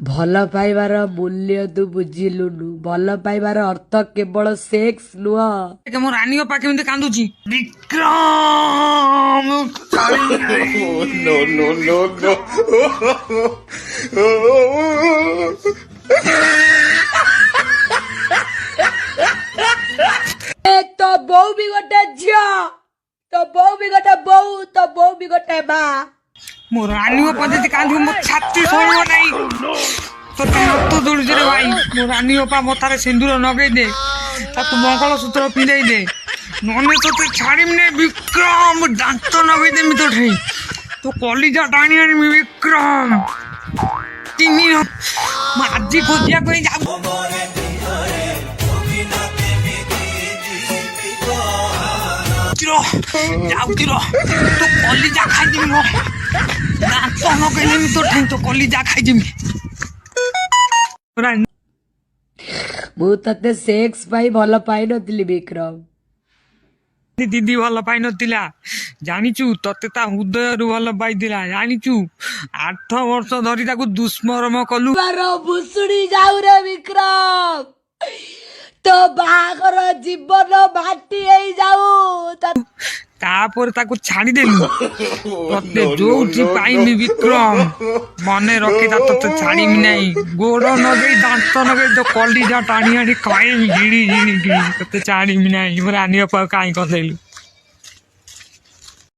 ଭଲ ପାଇବାର ମୂଲ୍ୟ ତୁ ବୁଝିଲୁନୁ। ଭଲ ପାଇବାର ଅର୍ଥ କେବଳ ସେକ୍ସ ନୁହଁ। ମୋ ରାନୀ ଅପା କେମିତି କାନ୍ଦୁଛି। Bikram No, no, no, no. ତୋ ବୋଉ ବି ଗୋଟେ ଝିଅ, ତୋ ବୋଉ ବି ଗୋଟେ ବୋଉ, ତୋ ବୋଉ ବି ଗୋଟେ ମା। ମୋ ରାନୀ ଅପା ଯଦି କାନ୍ଦିବ ମୋ ଛାତି ସହିବ ନାହିଁ। ତୋତେ ହାତ ଦୋଳୁଛି ରେ ଭାଇ। ମୋ ରାନୀ ଅପା ମଥାରେ ସିନ୍ଦୁର ନଗେଇ ଦେ, ତାକୁ ମଙ୍ଗଳସୂତ୍ର ପିନ୍ଧେଇ ଦେ, ନହେଲେ ତୋତେ ଛାଡ଼ିବି ନାହିଁ ବିକ୍ରମ। ଦାନ୍ତ ନଗେଇ ଦେମି ତୋଠି, ତୋ କଲିଜା ଟାଣି ଆଣିବି ବିକ୍ରମ। ମୁଁ ଆଜି ଖୋଜିବାକୁ ହିଁ ଯାଉ। ଯାଉଛି ର, ତୋ କଲିଜା ଖାଇଯିବି। ମୋ ଦାନ୍ତ ନଗେଇଦେମି ତୋଠି, ତୋ କଲିଜା ଖାଇଯିବି। ମୁଁ ତତେ ସେକ୍ସ ପାଇଁ ଭଲ ପାଇନଥିଲି ବିକ୍ରମ। ଦିଦି ଭଲ ପାଇନଥିଲା ଜାଣିଛୁ, ତତେ ତା ହୃଦୟରୁ ଭଲ ପାଇଥିଲା ଜାଣିଛୁ। 8 ବର୍ଷ ଧରି ତାକୁ ଦୁଷ୍ମର୍ମ କଲୁ। ଭୁଷୁଡି ଯାଉ ରେ ବିକ୍ରମ, ତୋ ବାହାଘର ଜୀବନ ମାଟି ହେଇଯାଉ। ତାପରେ ତାକୁ ଛାଡ଼ିଦେଲୁ। ତତେ ଯୋଉଠି ପାଇମି ବିକ୍ରମ ମନେ ରଖିଥା, ତତେ ଛାଡ଼ିମି ନାହିଁ। ଗୋଡ଼ ନଗେଇ ଦାନ୍ତ ନଗେଇ ତୋ କଲିଜା ଟାଣି ଆଣି ଖାଇମି ଝିଣି ଝିଣି। ତତେ ଛାଡ଼ିମି ନାହିଁ। ମୋ ରାନୀ ଅପା କାହିଁ କହିଲୁ।